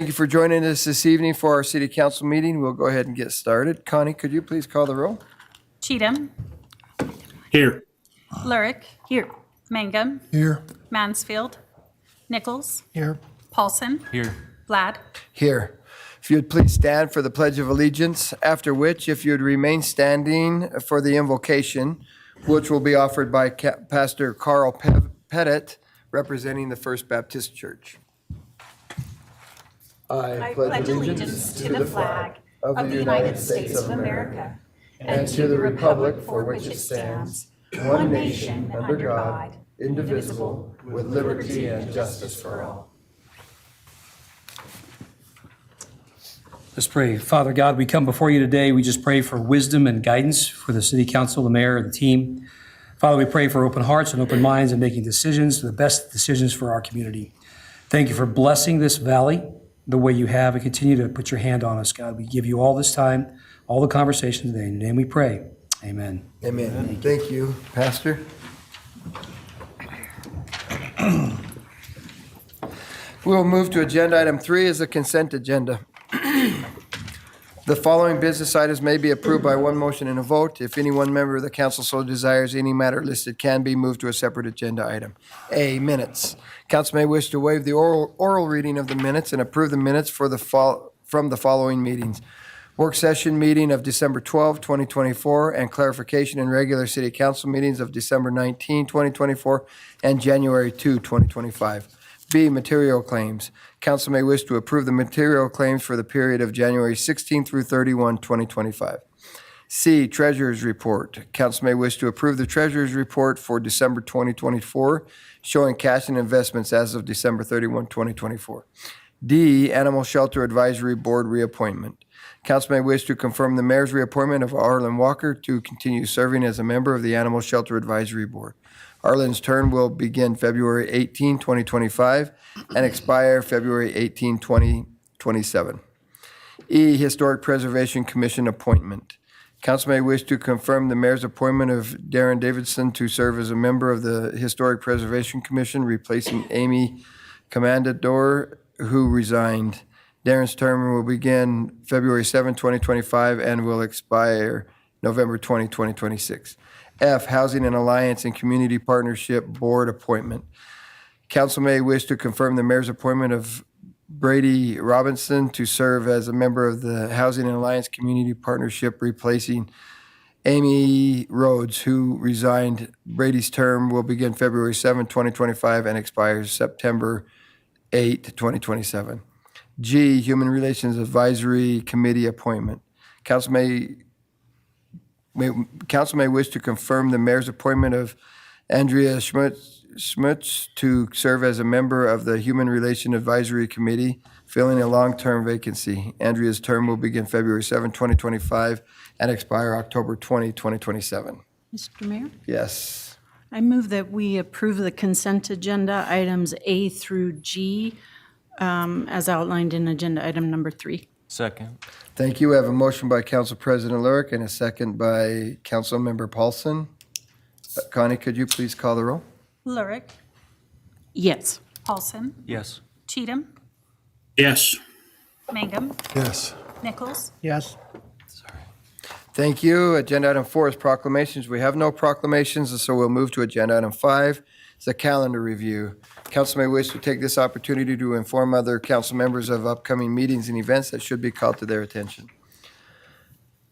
Thank you for joining us this evening for our city council meeting. We'll go ahead and get started. Connie, could you please call the roll? Cheatham. Here. Lurick. Here. Mangum. Here. Mansfield. Nichols. Here. Paulson. Here. Vlad. Here. If you'd please stand for the Pledge of Allegiance, after which, if you'd remain standing for the invocation, which will be offered by Pastor Carl Pettit, representing the First Baptist Church. I pledge allegiance to the flag of the United States of America and to the republic for which it stands, one nation under God, indivisible, with liberty and justice for all. Let's pray. Father God, we come before you today. We just pray for wisdom and guidance for the city council, the mayor, and the team. Father, we pray for open hearts and open minds and making decisions, the best decisions for our community. Thank you for blessing this valley the way you have, and continue to put your hand on us, God. We give you all this time, all the conversations today. In your name we pray. Amen. Amen. Thank you, Pastor. We'll move to agenda item 3 as a consent agenda. The following business items may be approved by one motion and a vote. If any one member of the council so desires, any matter listed can be moved to a separate agenda item. A, minutes. Council may wish to waive the oral reading of the minutes and approve the minutes from the following meetings. Work session meeting of December 12, 2024, and clarification and regular city council meetings of December 19, 2024, and January 2, 2025. B, material claims. Council may wish to approve the material claims for the period of January 16 through 31, 2025. C, treasurer's report. Council may wish to approve the treasurer's report for December 2024, showing cash and investments as of December 31, 2024. D, animal shelter advisory board reappointment. Council may wish to confirm the mayor's reappointment of Arlen Walker to continue serving as a member of the Animal Shelter Advisory Board. Arlen's term will begin February 18, 2025, and expire February 18, 2027. E, Historic Preservation Commission appointment. Council may wish to confirm the mayor's appointment of Darren Davidson to serve as a member of the Historic Preservation Commission, replacing Amy Commandador, who resigned. Darren's term will begin February 7, 2025, and will expire November 20, 2026. F, Housing and Alliance and Community Partnership Board appointment. Council may wish to confirm the mayor's appointment of Brady Robinson to serve as a member of the Housing and Alliance Community Partnership, replacing Amy Rhodes, who resigned. Brady's term will begin February 7, 2025, and expires September 8, 2027. G, Human Relations Advisory Committee appointment. Council may wish to confirm the mayor's appointment of Andrea Schmutz to serve as a member of the Human Relations Advisory Committee, filling a long-term vacancy. Andrea's term will begin February 7, 2025, and expire October 20, 2027. Mr. Mayor? Yes. I move that we approve the consent agenda items A through G as outlined in agenda item number 3. Second. Thank you. We have a motion by Council President Lurick and a second by Council Member Paulson. Connie, could you please call the roll? Lurick. Yes. Paulson. Yes. Cheatham. Yes. Mangum. Yes. Nichols. Yes. Thank you. Agenda item 4 is proclamations. We have no proclamations, so we'll move to agenda item 5. It's a calendar review. Council may wish to take this opportunity to inform other council members of upcoming meetings and events that should be called to their attention.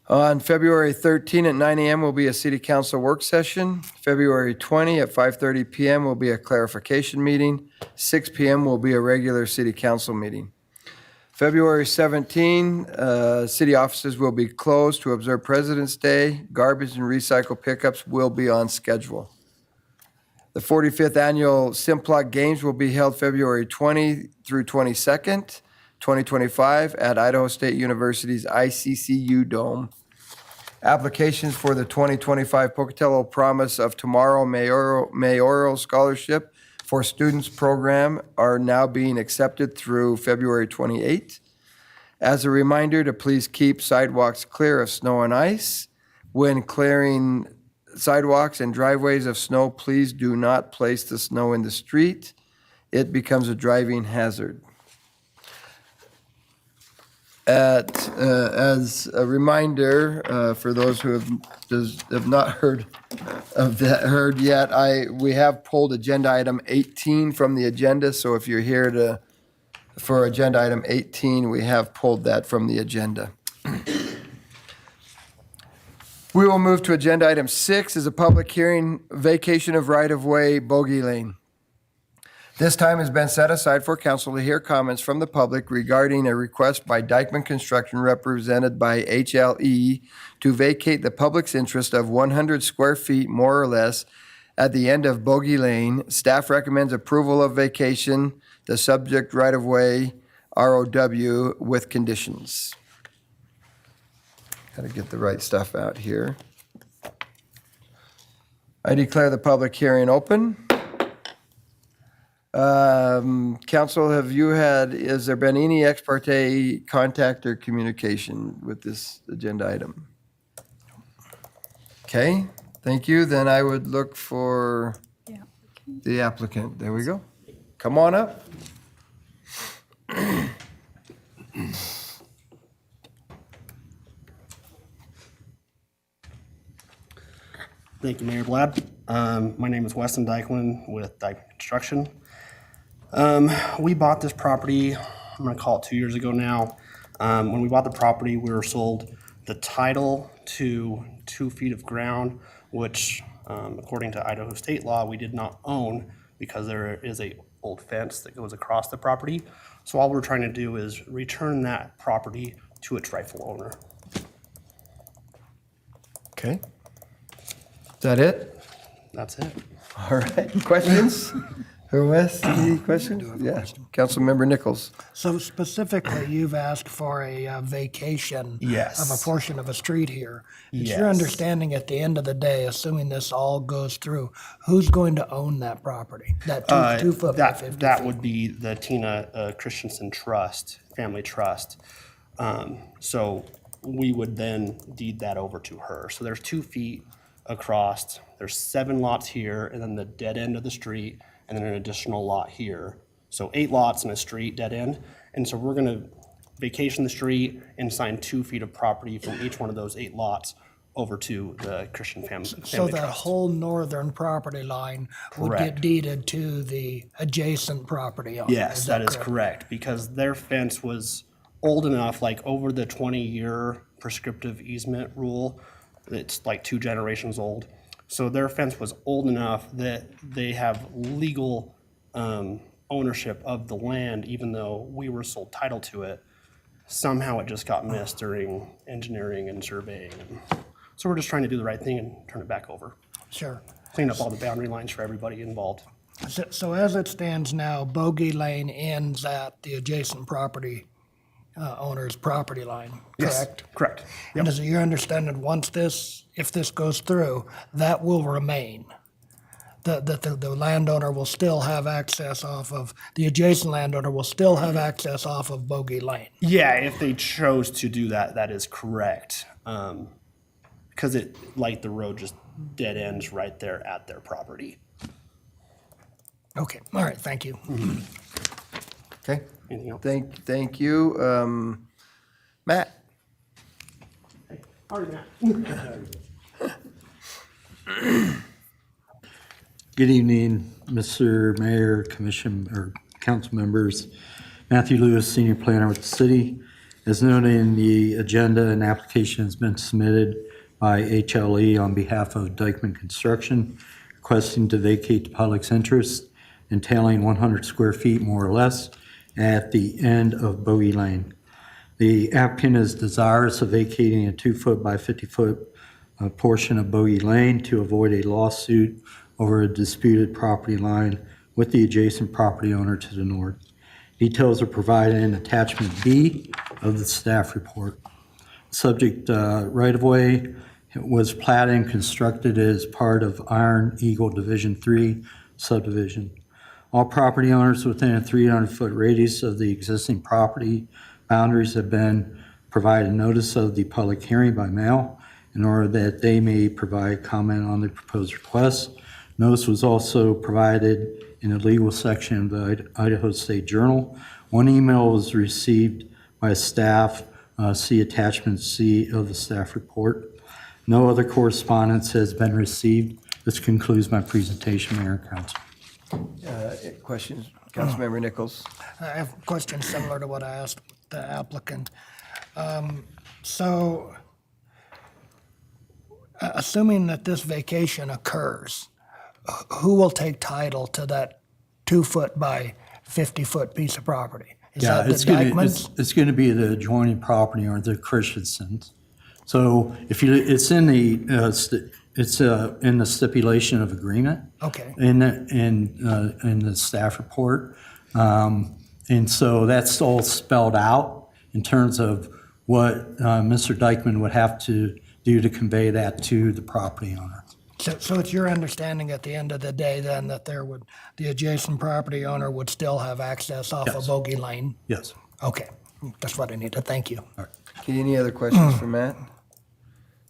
On February 13 at 9 a.m. will be a city council work session. February 20 at 5:30 p.m. will be a clarification meeting. 6 p.m. will be a regular city council meeting. February 17, city offices will be closed to observe President's Day. Garbage and recycle pickups will be on schedule. The 45th Annual Simplot Games will be held February 20 through 22nd, 2025 at Idaho State University's ICCU Dome. Applications for the 2025 Pocatello Promise of Tomorrow Mayoral Scholarship for Students program are now being accepted through February 28. As a reminder to please keep sidewalks clear of snow and ice. When clearing sidewalks and driveways of snow, please do not place the snow in the street. It becomes a driving hazard. As a reminder, for those who have not heard yet, we have pulled agenda item 18 from the agenda. So if you're here for agenda item 18, we have pulled that from the agenda. We will move to agenda item 6 is a public hearing, vacation of right-of-way, Bogey Lane. This time has been set aside for council to hear comments from the public regarding a request by Dykeman Construction represented by HLE to vacate the public's interest of 100 square feet more or less at the end of Bogey Lane. Staff recommends approval of vacation, the subject right-of-way, ROW, with conditions. Got to get the right stuff out here. I declare the public hearing open. Council, has there been any ex parte contact or communication with this agenda item? Okay, thank you. Then I would look for the applicant. There we go. Come on up. Thank you, Mayor Blad. My name is Weston Dykeman with Dykeman Construction. We bought this property, I'm gonna call it 2 years ago now. When we bought the property, we were sold the title to 2 feet of ground, which according to Idaho state law, we did not own because there is a old fence that goes across the property. So all we're trying to do is return that property to its rightful owner. Okay. Is that it? That's it. All right. Questions? Who Wes, any questions? Yeah. Councilmember Nichols. So specifically, you've asked for a vacation Yes. of a portion of a street here. It's your Yes. understanding at the end of the day, assuming this all goes through, who's going to own that property? That 2 foot by 50 That feet? would be the Tina Christensen Trust, Family Trust. So we would then deed that over to her. So there's 2 feet across, there's 7 lots here, and then the dead end of the street, and then an additional lot here. So 8 lots and a street dead end. And so we're gonna vacation the street and sign 2 feet of property from each one of those 8 lots over to the Christian Family So that Trust. whole northern property line would get Correct. deeded to the adjacent property owner? Yes, that is correct, because their fence was old enough, like over the 20-year prescriptive easement rule. It's like 2 generations old. So their fence was old enough that they have legal ownership of the land, even though we were sold title to it. Somehow it just got missed during engineering and surveying. So we're just trying to do the right thing and turn it back over. Sure. Clean up all the boundary lines for everybody involved. So as it stands now, Bogey Lane ends at the adjacent property owner's property line, correct? Correct. And is it your understanding, if this goes through, that will remain? That the landowner will still have access off of, the adjacent landowner will still have access off of Bogey Lane? Yeah, if they chose to do that, that is correct. Because the road just dead ends right there at their property. Okay, all right, thank you. Okay. Anything else? Thank you. Matt? Good evening, Mr. Mayor, Commission, or council members. Matthew Lewis, Senior Planner with the city. As noted in the agenda, an application has been submitted by HLE on behalf of Dykeman Construction, requesting to vacate the public's interest entailing 100 square feet more or less at the end of Bogey Lane. The applicant is desirous of vacating a 2 foot by 50 foot portion of Bogey Lane to avoid a lawsuit over a disputed property line with the adjacent property owner to the north. Details are provided in attachment B of the staff report. Subject right-of-way was platted and constructed as part of Iron Eagle Division 3 subdivision. All property owners within a 300-foot radius of the existing property boundaries have been provided notice of the public hearing by mail in order that they may provide comment on the proposed request. Notice was also provided in the legal section of the Idaho State Journal. One email was received by staff See attachment C of the staff report. No other correspondence has been received. This concludes my presentation, Mayor and Council. Questions? Councilmember Nichols? I have questions similar to what I asked the applicant. So, assuming that this vacation occurs, who will take title to that 2-foot by 50-foot piece of property? Is Yeah, that the Dykmans? it's going to be the adjoining property or the Christiansens. So if you, it's in the, in the stipulation of agreement. Okay. In the staff report. And so that's all spelled out in terms of what Mr. Dykman would have to do to convey that to the property owner. So it's your understanding at the end of the day then that the adjacent property owner would still have access off of Yes. Bogey Lane? Yes. Okay, that's what I needed. Thank you. Okay, any other questions for Matt?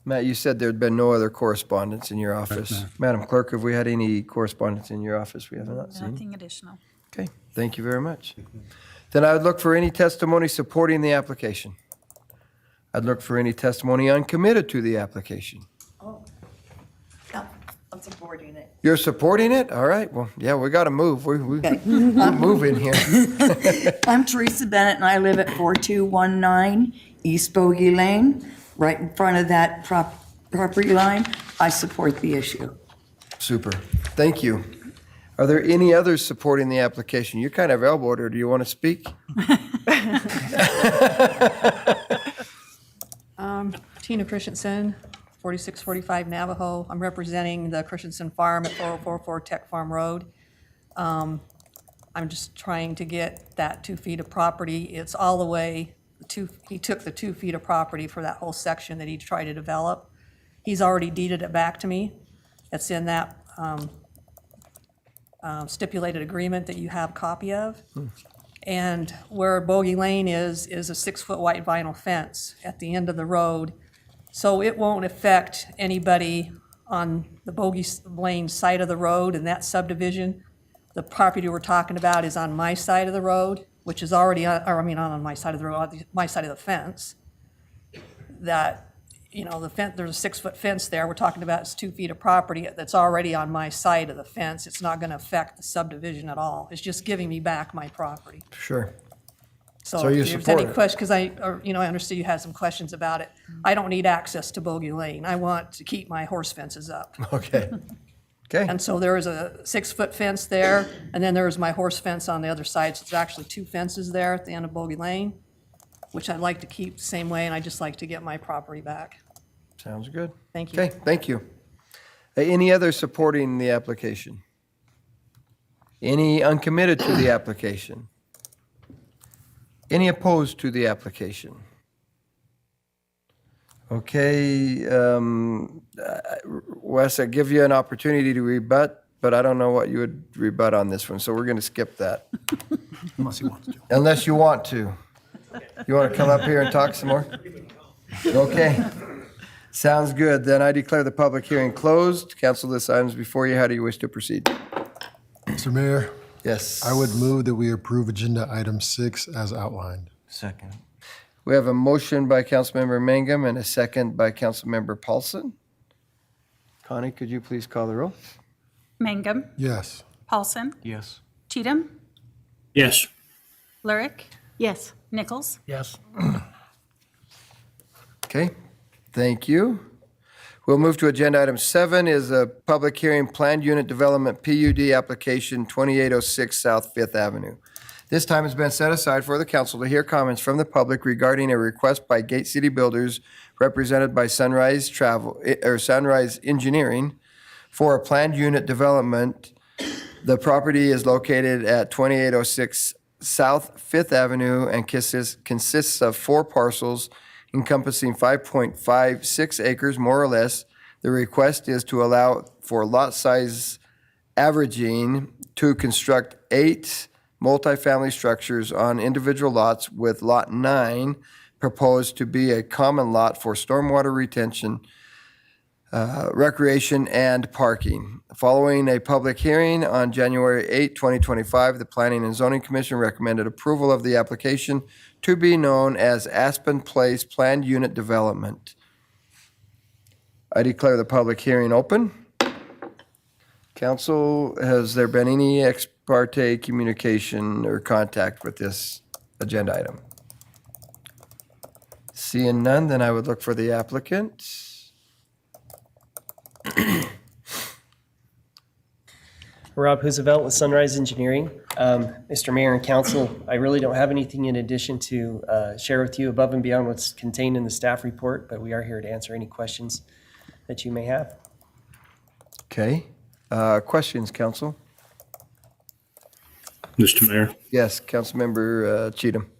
Matt, you said there'd been no other correspondence in your office. Madam Clerk, have we had any correspondence in your office we have not seen? Nothing additional. Okay, thank you very much. Then I would look for any testimony supporting the application. I'd look for any testimony uncommitted to the application. No, I'm supporting it. You're supporting it? All right, well, yeah, we got to move. We're moving here. I'm Teresa Bennett, and I live at 4219 East Bogey Lane, right in front of that property line. I support the issue. Super, thank you. Are there any others supporting the application? You're kind of elbowed, or do you want to speak? Tina Christensen, 4645 Navajo. I'm representing the Christensen Farm at 4044 Tech Farm Road. I'm just trying to get that 2 feet of property. It's all the way, he took the 2 feet of property for that whole section that he tried to develop. He's already deeded it back to me. It's in that stipulated agreement that you have a copy of. And where Bogey Lane is a 6-foot white vinyl fence at the end of the road. So it won't affect anybody on the Bogey Lane side of the road in that subdivision. The property we're talking about is on my side of the road, which is already, not on my side of the road, on my side of the fence. That, the fence, there's a 6-foot fence there. We're talking about it's 2 feet of property that's already on my side of the fence. It's not gonna affect the subdivision at all. It's just giving me back my property. Sure. So So you if there's support any it? question, because I understood you had some questions about it. I don't need access to Bogey Lane. I want to keep my horse fences up. Okay. Okay, And so there is a 6-foot fence there, and then there is my horse fence on the other side. So there's actually 2 fences there at the end of Bogey Lane, which I'd like to keep the same way, and I'd just like to get my property back. sounds good. Thank you. Okay, thank you. Any other supporting the application? Any uncommitted to the application? Any opposed to the application? Okay, Wes, I give you an opportunity to rebut, but I don't know what you would rebut on this one, so we're going to skip that. Unless he wants to. Unless you want to. You want to come up here and talk some more? Okay. Sounds good. Then I declare the public hearing closed. Council, this item is before you. How do you wish to proceed? Mr. Mayor, Yes. I would move that we approve agenda item 6 as outlined. Second. We have a motion by Councilmember Mangum and a second by Councilmember Paulson. Connie, could you please call the roll? Mangum, Yes. Paulson, Yes. Cheatham, Yes. Lurick, Yes. Nichols. Yes. Okay, thank you. We'll move to agenda item 7 is a public hearing planned unit development PUD application 2806 South Fifth Avenue. This time has been set aside for the council to hear comments from the public regarding a request by Gate City Builders represented by Sunrise Engineering for a planned unit development. The property is located at 2806 South Fifth Avenue and consists of 4 parcels encompassing 5.56 acres, more or less. The request is to allow for lot size averaging to construct 8 multifamily structures on individual lots, with Lot 9 proposed to be a common lot for stormwater retention. recreation and parking. Following a public hearing on January 8, 2025, the Planning and Zoning Commission recommended approval of the application to be known as Aspen Place Planned Unit Development. I declare the public hearing open. Council, has there been any ex parte communication or contact with this agenda item? Seeing none, then I would look for the applicant. Rob Hoosevelt with Sunrise Engineering. Mr. Mayor and Council, I really don't have anything in addition to share with you above and beyond what's contained in the staff report, but we are here to answer any questions that you may have. Okay. Questions, council? Mr. Mayor. Yes, Councilmember Cheatham.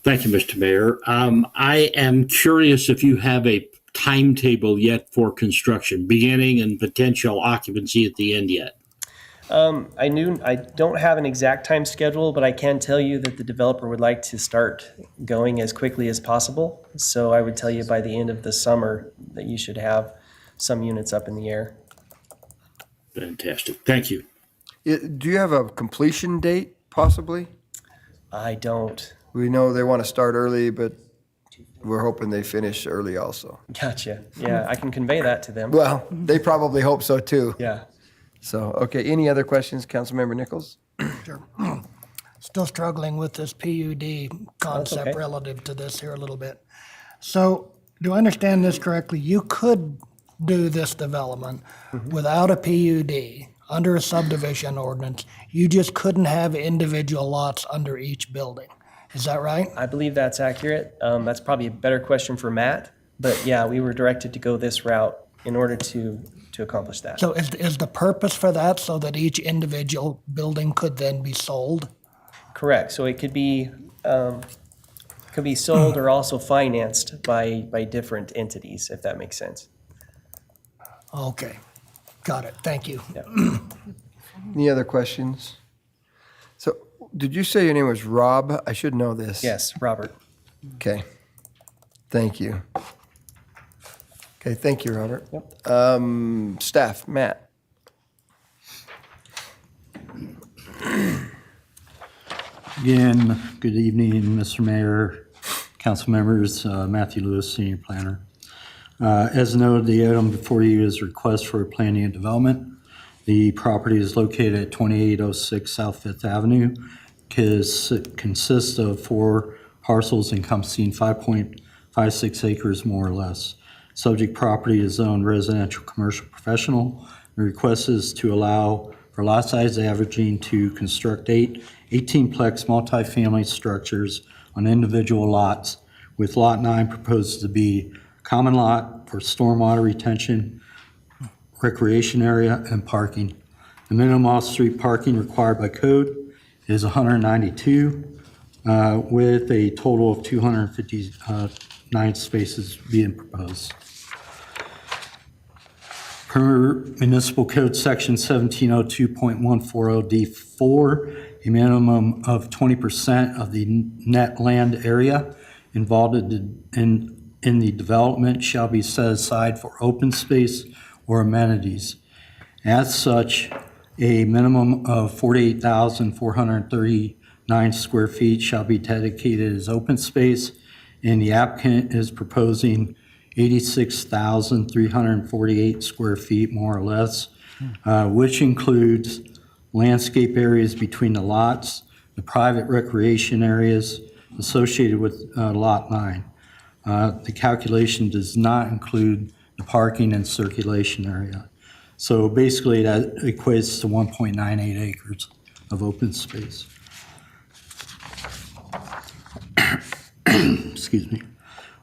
Thank you, Mr. Mayor. I am curious if you have a timetable yet for construction, beginning and potential occupancy at the end yet. I don't have an exact time schedule, but I can tell you that the developer would like to start going as quickly as possible. So I would tell you by the end of the summer that you should have some units up in the air. Fantastic. Thank you. Do you have a completion date, possibly? I don't. We know they want to start early, but we're hoping they finish early also. Gotcha. Yeah, I can convey that to them. Well, they probably hope so too. Yeah. So, okay, any other questions, Councilmember Nichols? Sure. Still struggling with this PUD concept okay. relative to this here a little bit. So, do I understand this correctly? You could do this development without a PUD under a subdivision ordinance. You just couldn't have individual lots under each building. Is that right? I believe that's accurate. That's probably a better question for Matt. But yeah, we were directed to go this route in order to accomplish that. So is the purpose for that so that each individual building could then be sold? Correct. So it could be sold or also financed by different entities, if that makes sense. Okay, got it. Thank you. Yeah. Any other questions? So, did you say your name was Rob? I should know this. Yes, Robert. Okay. Thank you. Okay, thank you, Robert. Yep. Staff, Matt. Again, good evening, Mr. Mayor, council members, Matthew Lewis, Senior Planner. As noted, the item before you is a request for planning and development. The property is located at 2806 South Fifth Avenue. Consists of 4 parcels encompassing 5.56 acres more or less. Subject property is zoned residential, commercial, professional. The request is to allow for lot size averaging to construct 18-plex multifamily structures on individual lots, with Lot 9 proposed to be common lot for stormwater retention, recreation area, and parking. The minimum off-street parking required by code is 192, with a total of 259 spaces being proposed. Per Municipal Code Section 1702.140D4, a minimum of 20% of the net land area involved in the development shall be set aside for open space or amenities. As such, a minimum of 48,439 square feet shall be dedicated as open space, and the applicant is proposing 86,348 square feet, more or less, which includes landscape areas between the lots, the private recreation areas associated with Lot 9. The calculation does not include the parking and circulation area. So basically that equates to 1.98 acres of open space. Excuse me.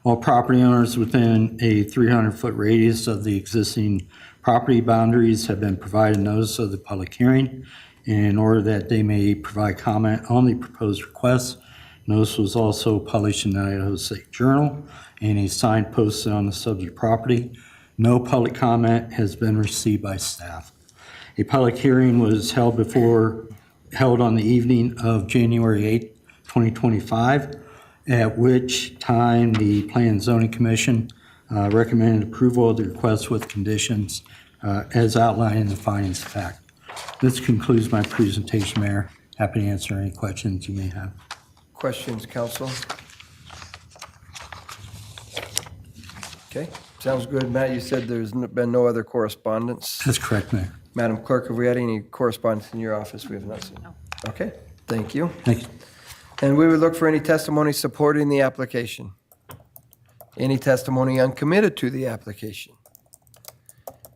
All property owners within a 300-foot radius of the existing property boundaries have been provided notice of the public hearing in order that they may provide comment on the proposed request. Notice was also published in the Idaho State Journal and a sign posted on the subject property. No public comment has been received by staff. A public hearing was held on the evening of January 8, 2025, at which time the Planning and Zoning Commission Recommended approval of the request with conditions as outlined in the findings of fact. This concludes my presentation, Mayor. Happy to answer any questions you may have. Questions, council? Okay, sounds good. Matt, you said there's been no other correspondence. That's correct, Mayor. Madam Clerk, have we had any correspondence in your office we have not seen? No. Okay, thank you. Thank you. And we would look for any testimony supporting the application. Any testimony uncommitted to the application.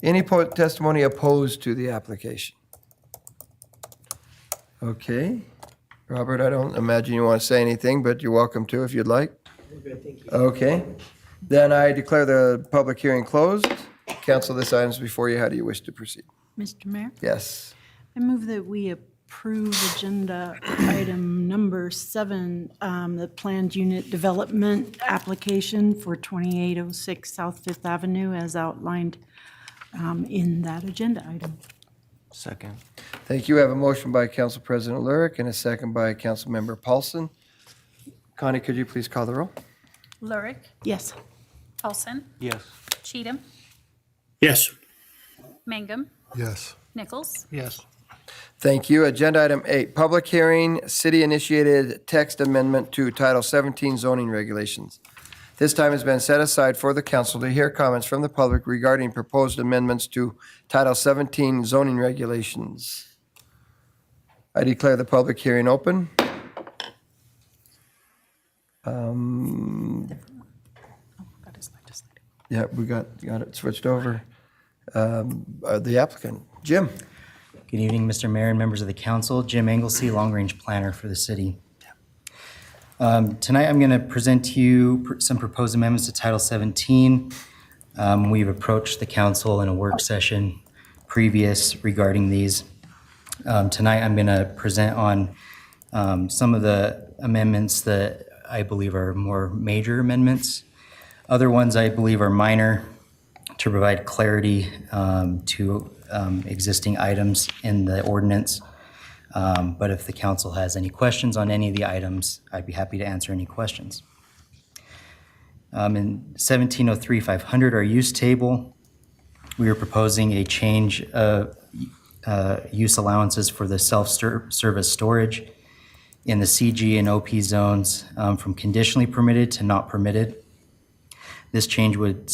Any testimony opposed to the application. Okay. Robert, I don't imagine you want to say anything, but you're welcome to if you'd like. Okay. Then I declare the public hearing closed. Council, this item's before you. How do you wish to proceed? Mr. Mayor, Yes. I move that we approve agenda item number 7, the planned unit development application for 2806 South Fifth Avenue as outlined in that agenda item. Second. Thank you. I have a motion by Council President Lurick and a second by Council Member Paulson. Connie, could you please call the roll? Lurick, Yes. Paulson, Yes. Cheatham, Yes. Mangum, Yes. Nichols. Yes. Thank you. Agenda item 8, public hearing, city-initiated text amendment to Title 17 zoning regulations. This time has been set aside for the council to hear comments from the public regarding proposed amendments to Title 17 zoning regulations. I declare the public hearing open. Yeah, we got it switched over. The applicant, Jim. Good evening, Mr. Mayor and members of the council. Jim Anglesey, Long Range Planner for the city. Tonight, I'm going to present to you some proposed amendments to Title 17. We've approached the council in a work session previous regarding these. Tonight, I'm going to present on some of the amendments that I believe are more major amendments. Other ones I believe are minor to provide clarity to existing items in the ordinance. But if the council has any questions on any of the items, I'd be happy to answer any questions. In 1703-500, our use table, we are proposing a change of use allowances for the self-service storage in the CG and OP zones from conditionally permitted to not permitted. This change would,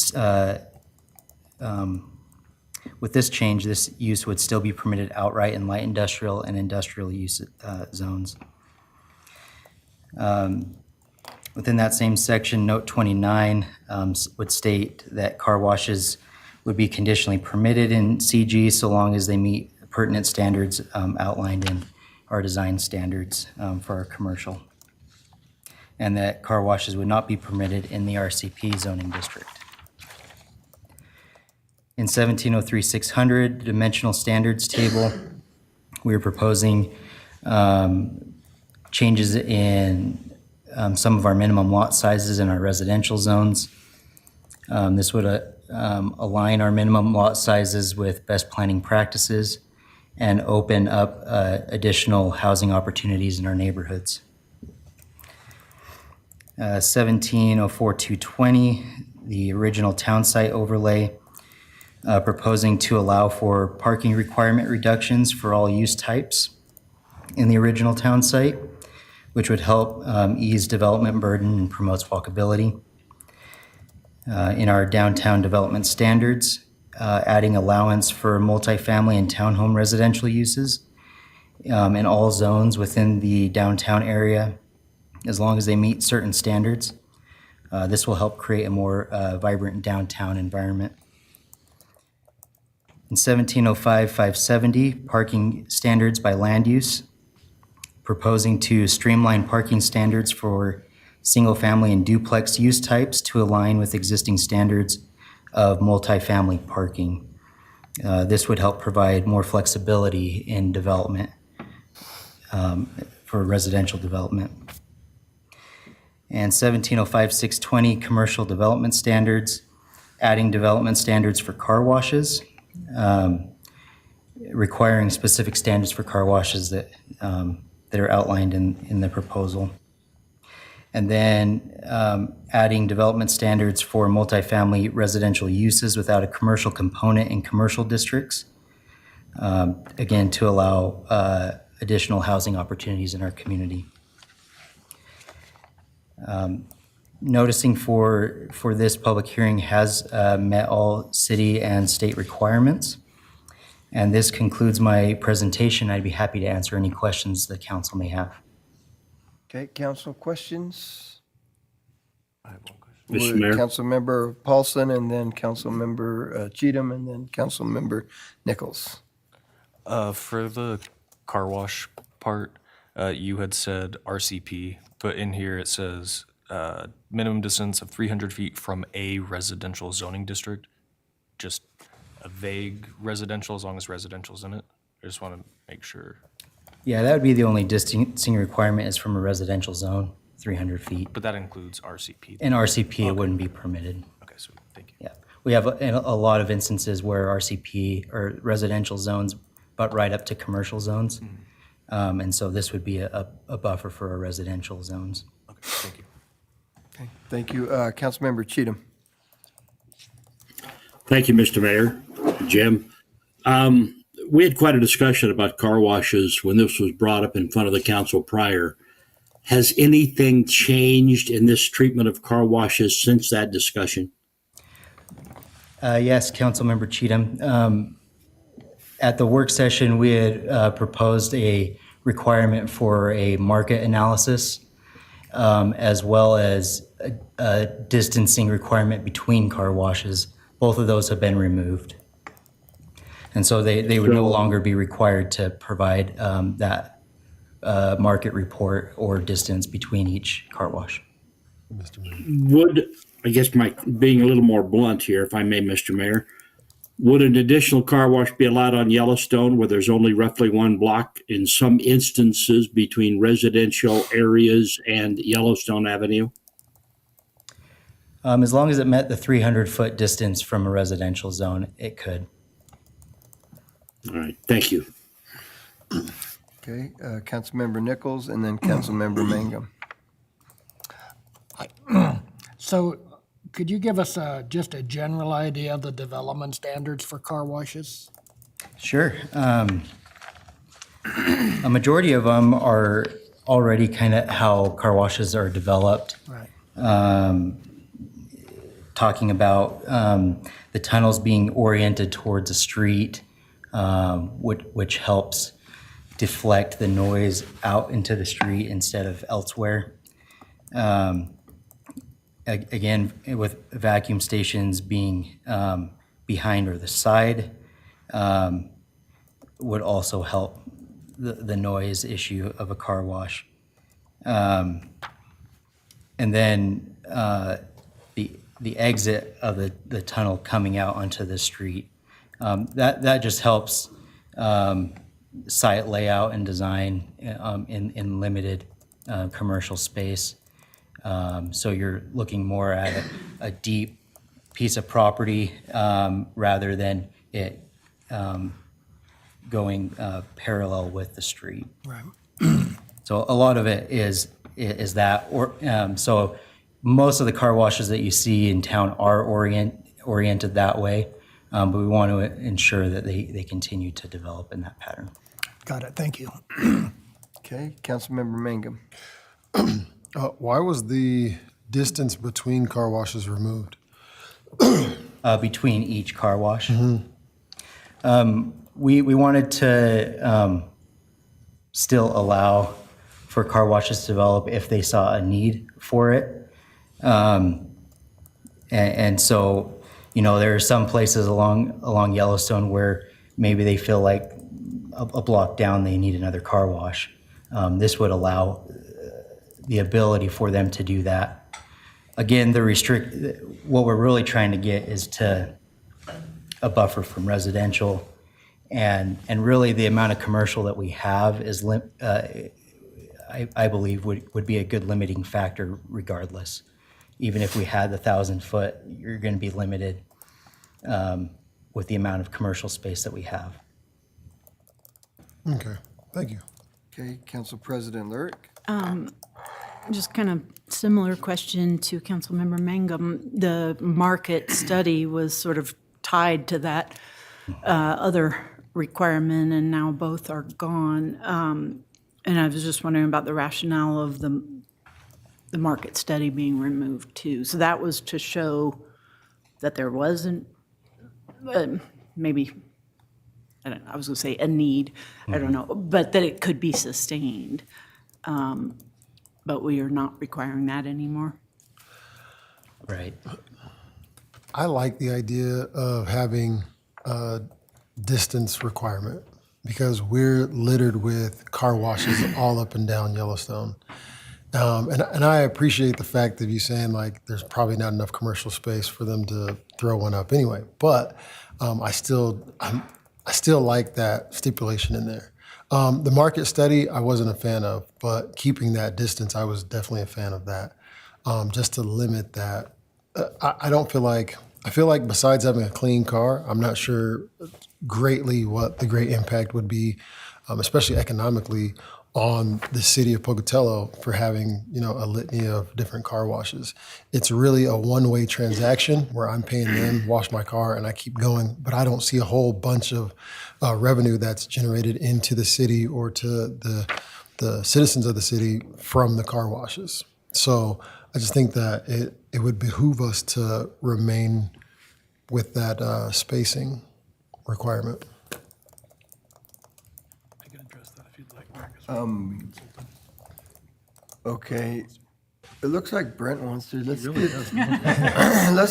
with this change, this use would still be permitted outright in light industrial and industrial use zones. Within that same section, note 29 would state that car washes would be conditionally permitted in CG so long as they meet pertinent standards outlined in our design standards for our commercial, and that car washes would not be permitted in the RCP zoning district. In 1703-600, dimensional standards table, we are proposing changes in some of our minimum lot sizes in our residential zones. This would align our minimum lot sizes with best planning practices and open up additional housing opportunities in our neighborhoods. 1704-220, the original town site overlay, proposing to allow for parking requirement reductions for all use types in the original town site, which would help ease development burden and promotes walkability. In our downtown development standards, adding allowance for multifamily and townhome residential uses in all zones within the downtown area, as long as they meet certain standards. This will help create a more vibrant downtown environment. In 1705-570, parking standards by land use, proposing to streamline parking standards for single-family and duplex use types to align with existing standards of multifamily parking. This would help provide more flexibility in development for residential development. And 1705-620, commercial development standards, adding development standards for car washes, requiring specific standards for car washes that are outlined in the proposal. And then adding development standards for multifamily residential uses without a commercial component in commercial districts. Again, to allow additional housing opportunities in our community. Noticing for this public hearing has met all city and state requirements. And this concludes my presentation. I'd be happy to answer any questions the council may have. Okay, council questions? Mr. Mayor? Councilmember Paulson, and then Councilmember Cheatham, and then Councilmember Nichols. For the car wash part, you had said RCP, but in here it says minimum distance of 300 feet from a residential zoning district. Just a vague residential, as long as residential's in it. I just want to make sure. Yeah, that would be the only distancing requirement is from a residential zone, 300 feet. But that includes RCP. In RCP, it wouldn't be permitted. Okay, sweet, thank you. Yeah, we have a lot of instances where RCP or residential zones butt right up to commercial zones. And so this would be a buffer for our residential zones. Okay, thank you. Okay, thank you. Councilmember Cheatham. Thank you, Mr. Mayor. Jim. We had quite a discussion about car washes when this was brought up in front of the council prior. Has anything changed in this treatment of car washes since that discussion? Yes, Councilmember Cheatham. At the work session, we had proposed a requirement for a market analysis, as well as a distancing requirement between car washes. Both of those have been removed. And so they would no longer be required to provide that market report or distance between each car wash. Would, I guess being a little more blunt here, if I may, Mr. Mayor, would an additional car wash be allowed on Yellowstone where there's only roughly one block in some instances between residential areas and Yellowstone Avenue? As long as it met the 300-foot distance from a residential zone, it could. All right, thank you. Okay, Councilmember Nichols, and then Councilmember Mangum. So could you give us just a general idea of the development standards for car washes? Sure. A majority of them are already kind of how car washes are developed. Right. Talking about the tunnels being oriented towards a street, which helps deflect the noise out into the street instead of elsewhere. Again, with vacuum stations being behind or the side, would also help the noise issue of a car wash. And then the exit of the tunnel coming out onto the street. That just helps site layout and design in limited commercial space. So you're looking more at a deep piece of property rather than it going parallel with the street. Right. So a lot of it is that, so most of the car washes that you see in town are oriented that way, but we want to ensure that they continue to develop in that pattern. Got it. Thank you. Okay, Councilmember Mangum. Why was the distance between car washes removed? Between each car wash. We wanted to still allow for car washes to develop if they saw a need for it. And so, there are some places along Yellowstone where maybe they feel like a block down they need another car wash. This would allow the ability for them to do that. Again, what we're really trying to get is to a buffer from residential, and really the amount of commercial that we have is I believe would be a good limiting factor regardless. Even if we had the 1,000-foot, you're going to be limited with the amount of commercial space that we have. Okay, thank you. Okay, Council President Lyric. Just kind of similar question to Councilmember Mangum. The market study was sort of tied to that other requirement, and now both are gone. And I was just wondering about the rationale of the market study being removed too. So that was to show that there wasn't, maybe, I don't know, I was going to say a need, I don't know, but that it could be sustained. But we are not requiring that anymore. Right. I like the idea of having a distance requirement because we're littered with car washes all up and down Yellowstone. And I appreciate the fact of you saying like there's probably not enough commercial space for them to throw one up anyway. But I still like that stipulation in there. The market study I wasn't a fan of, but keeping that distance I was definitely a fan of that. Just to limit that. I feel like besides having a clean car, I'm not sure greatly what the great impact would be, especially economically, on the city of Pocatello for having, a litany of different car washes. It's really a one-way transaction where I'm paying them, wash my car, and I keep going, but I don't see a whole bunch of revenue that's generated into the city or to the citizens of the city from the car washes. So I just think that it would behoove us to remain with that spacing requirement. I can address that if you'd like, Marcus. Okay. It looks like Brent wants to. Let's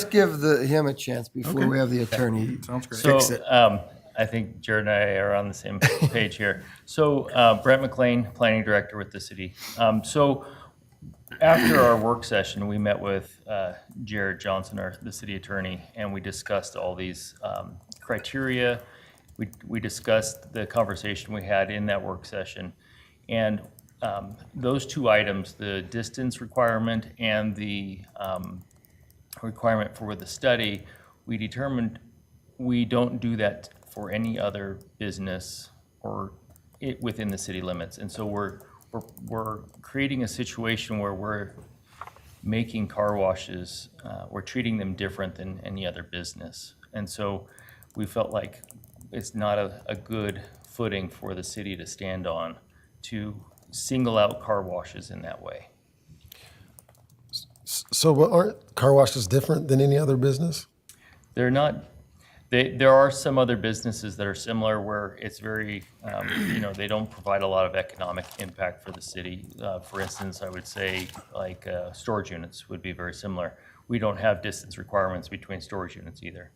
give him a chance before we have the attorney. Sounds great. Fix it. I think Jared and I are on the same page here. So Brent McLean, Planning Director with the city. So after our work session, we met with Jared Johnson, the city attorney, and we discussed all these criteria. We discussed the conversation we had in that work session. And those two items, the distance requirement and the requirement for the study, we determined we don't do that for any other business or within the city limits. And so we're creating a situation where we're making car washes, we're treating them different than any other business. And so we felt like it's not a good footing for the city to stand on to single out car washes in that way. So aren't car washes different than any other business? They're not. There are some other businesses that are similar where it's very, they don't provide a lot of economic impact for the city. For instance, I would say like storage units would be very similar. We don't have distance requirements between storage units either.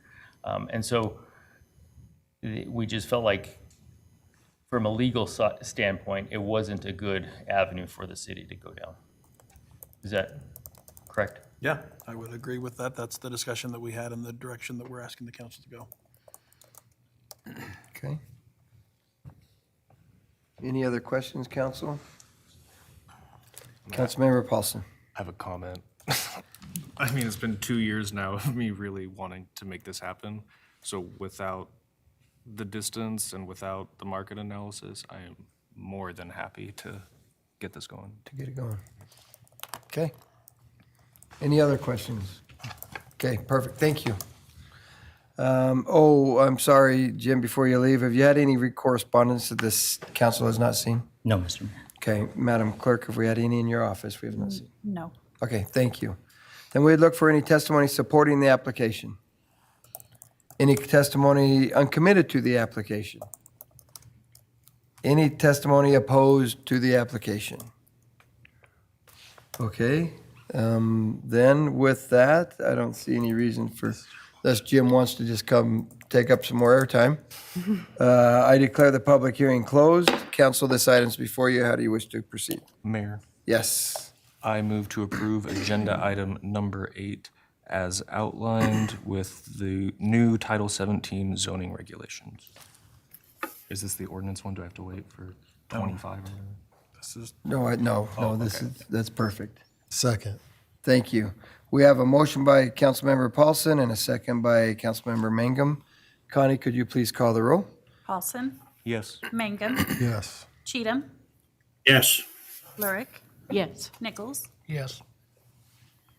And so we just felt like from a legal standpoint, it wasn't a good avenue for the city to go down. Is that correct? Yeah, I would agree with that. That's the discussion that we had and the direction that we're asking the council to go. Okay. Any other questions, council? Councilmember Paulson. I have a comment. I mean, it's been 2 years now of me really wanting to make this happen. So without the distance and without the market analysis, I am more than happy to get this going. To get it going. Okay. Any other questions? Okay, perfect. Thank you. I'm sorry, Jim, before you leave, have you had any correspondence that this council has not seen? No, Mr. Mayor. Okay, Madam Clerk, have we had any in your office we have not seen? No. Okay, thank you. Then we'd look for any testimony supporting the application. Any testimony uncommitted to the application? Any testimony opposed to the application? Okay, then with that, I don't see any reason for, unless Jim wants to just come take up some more airtime. I declare the public hearing closed. Council, this item's before you. How do you wish to proceed? Mayor, Yes. I move to approve agenda item number 8 as outlined with the new Title 17 zoning regulations. Is this the ordinance one? Do I have to wait for 25 or whatever? This is No, Oh, this okay. is, that's perfect. Second. Thank you. We have a motion by Councilmember Paulson and a second by Councilmember Mangum. Connie, could you please call the roll? Paulson, Yes. Mangum, Yes. Cheatham, Yes. Lurick, Yes. Nichols? Yes.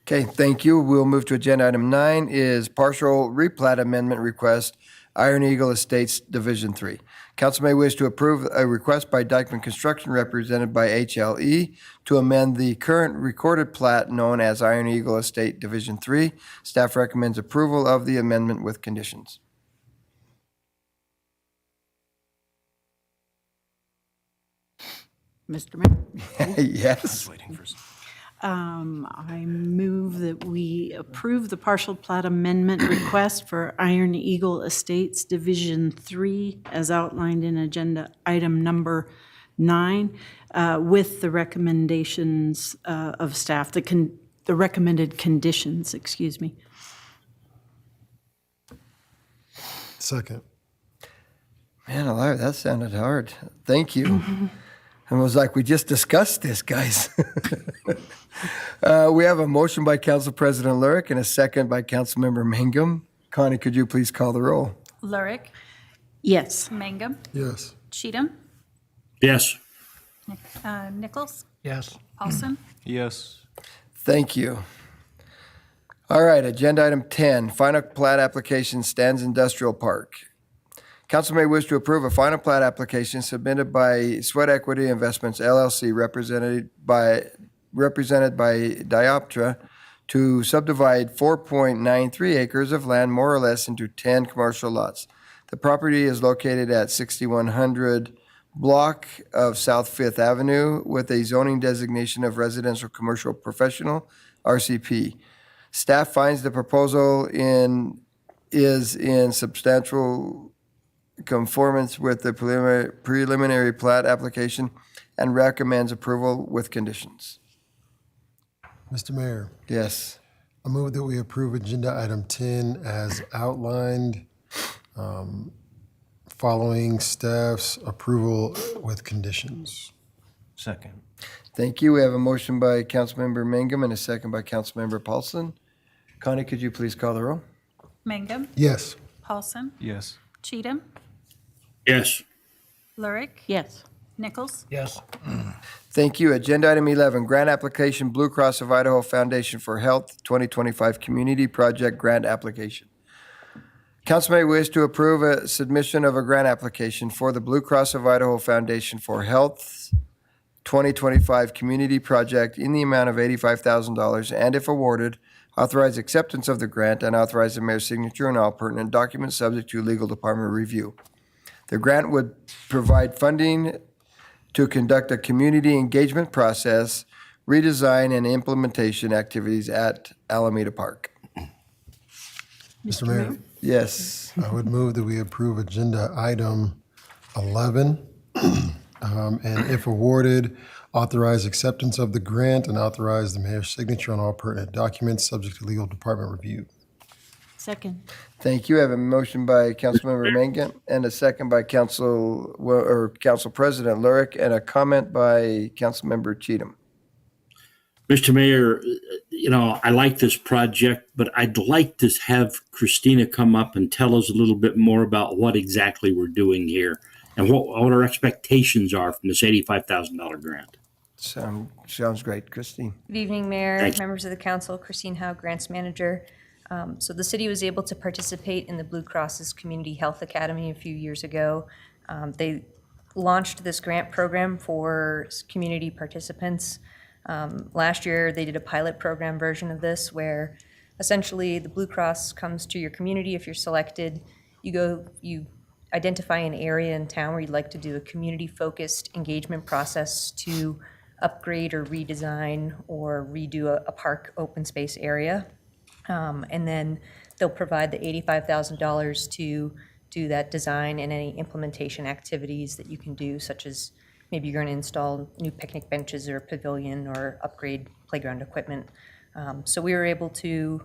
Okay, thank you. We'll move to agenda item 9 is partial replat amendment request, Iron Eagle Estates Division 3. Council may wish to approve a request by Dykeman Construction represented by HLE to amend the current recorded plat known as Iron Eagle Estate Division 3. Staff recommends approval of the amendment with conditions. Mr. Mayor? Yes. I move that we approve the partial plat amendment request for Iron Eagle Estates Division 3 as outlined in agenda item number 9 with the recommendations of staff, the recommended conditions, excuse me. Second. Man alive, that sounded hard. Thank you. It was like, we just discussed this, guys. We have a motion by Council President Lurick and a second by Councilmember Mangum. Connie, could you please call the roll? Lurick? Yes. Mangum? Yes. Cheatham? Yes. Nichols? Yes. Paulson? Yes. Thank you. All right, agenda item 10, final plat application, Stan's Industrial Park. Council may wish to approve a final plat application submitted by Sweat Equity Investments LLC, represented by Dioptra, to subdivide 4.93 acres of land more or less into 10 commercial lots. The property is located at 6100 block of South Fifth Avenue with a zoning designation of residential commercial professional, RCP. Staff finds the proposal is in substantial conformance with the preliminary plat application and recommends approval with conditions. Mr. Mayor, Yes. I move that we approve agenda item 10 as outlined, following staff's approval with conditions. Second. Thank you. We have a motion by Councilmember Mangum and a second by Councilmember Paulson. Connie, could you please call the roll? Mangum? Yes. Paulson? Yes. Cheatham? Yes. Lurick? Yes. Nichols? Yes. Thank you. Agenda item 11, grant application, Blue Cross of Idaho Foundation for Health 2025 Community Project Grant Application. Council may wish to approve a submission of a grant application for the Blue Cross of Idaho Foundation for Health 2025 Community Project in the amount of $85,000, and if awarded, authorize acceptance of the grant and authorize the mayor's signature on all pertinent documents subject to legal department review. The grant would provide funding to conduct a community engagement process, redesign, and implementation activities at Alameda Park. Mr. Mayor, Yes. I would move that we approve agenda item 11, and if awarded, authorize acceptance of the grant and authorize the mayor's signature on all pertinent documents subject to legal department review. Second. Thank you. I have a motion by Councilmember Mangan and a second by Council President Lurick and a comment by Councilmember Cheatham. Mr. Mayor, I like this project, but I'd like to have Christina come up and tell us a little bit more about what exactly we're doing here and what our expectations are from this $85,000 grant. Sounds great. Christine. Good evening, Mayor, Thanks. members of the council, Christine Howe, Grants Manager. So the city was able to participate in the Blue Cross's Community Health Academy a few years ago. They launched this grant program for community participants. Last year, they did a pilot program version of this where essentially the Blue Cross comes to your community. If you're selected, you identify an area in town where you'd like to do a community-focused engagement process to upgrade or redesign or redo a park open space area. And then they'll provide the $85,000 to do that design and any implementation activities that you can do, such as maybe you're going to install new picnic benches or a pavilion or upgrade playground equipment. So we were able to,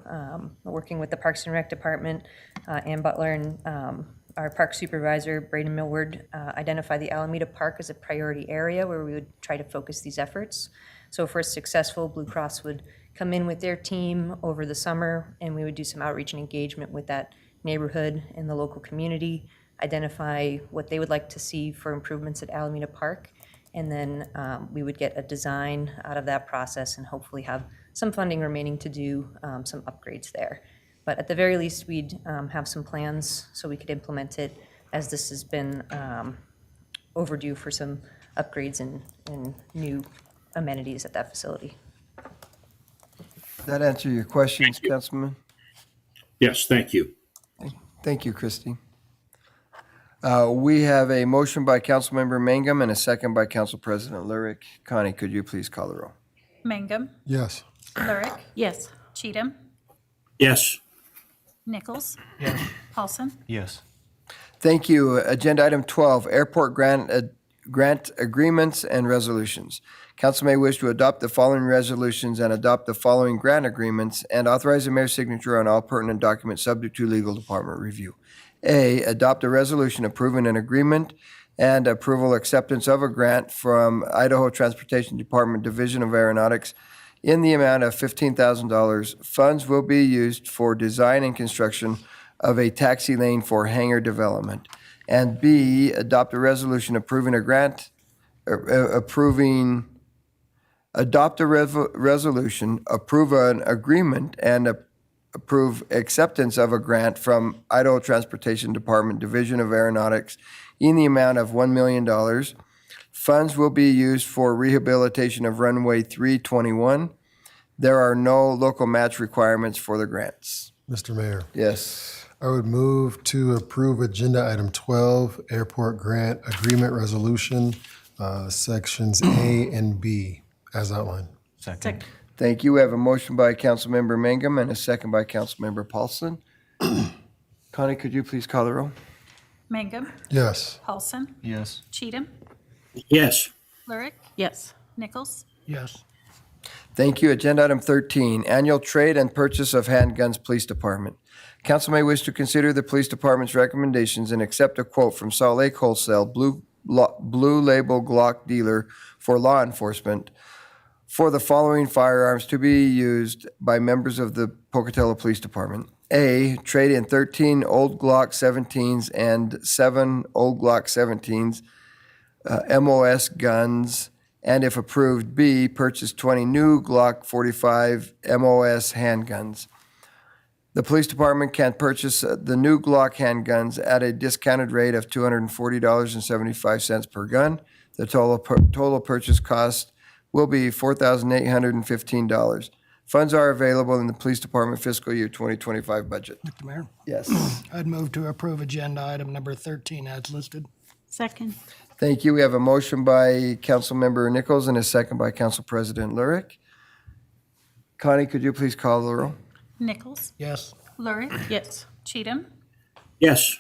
working with the Parks and Rec Department, Ann Butler and our park supervisor, Braden Millward, identify the Alameda Park as a priority area where we would try to focus these efforts. So if we're successful, Blue Cross would come in with their team over the summer and we would do some outreach and engagement with that neighborhood and the local community, identify what they would like to see for improvements at Alameda Park, And then we would get a design out of that process and hopefully have some funding remaining to do some upgrades there. But at the very least, we'd have some plans so we could implement it, as this has been overdue for some upgrades and new amenities at that facility. That answer your questions, Councilman? Yes, thank you. Thank you, Christie. We have a motion by Councilmember Mangum and a second by Council President Lurick. Connie, could you please call the roll? Mangum, Yes. Lurick, Yes. Cheatham, Yes. Nichols, Paulson. Yes. Thank you. Agenda item 12, airport grant agreements and resolutions. Council may wish to adopt the following resolutions and adopt the following grant agreements and authorize the mayor's signature on all pertinent documents subject to legal department review. A, adopt a resolution approving an agreement and approval acceptance of a grant from Idaho Transportation Department Division of Aeronautics in the amount of $15,000. Funds will be used for design and construction of a taxi lane for hangar development. And B, adopt a resolution approving a grant, adopt a resolution, approve an agreement, and approve acceptance of a grant from Idaho Transportation Department Division of Aeronautics in the amount of $1 million. Funds will be used for rehabilitation of runway 321. There are no local match requirements for the grants. Mr. Mayor, Yes. I would move to approve agenda item 12, airport grant agreement resolution, sections A and B, as outlined. Second. Thank you. We have a motion by Councilmember Mangum and a second by Councilmember Paulson. Connie, could you please call the roll? Mangum, Yes. Paulson, Yes. Cheatham, Yes. Lurick, Yes. Nichols, Yes. Thank you. Agenda item 13, annual trade and purchase of handguns, Police Department. Council may wish to consider the Police Department's recommendations and accept a quote from Salt Lake Wholesale, Blue Label Glock dealer for law enforcement for the following firearms to be used by members of the Pocatello Police Department. A, trade in 13 old Glock 17s and 7 old Glock 17s, MOS guns, and if approved, B, purchase 20 new Glock 45 MOS handguns. The police department can purchase the new Glock handguns at a discounted rate of $240.75 per gun. The total purchase cost will be $4,815. Funds are available in the police department fiscal year 2025 budget. Mr. Mayor, Yes. I'd move to approve agenda item number 13 as listed. Second. Thank you. We have a motion by Councilmember Nichols and a second by Council President Lurick. Connie, could you please call the roll? Nichols, Yes. Lurick, Yes. Cheatham, Yes.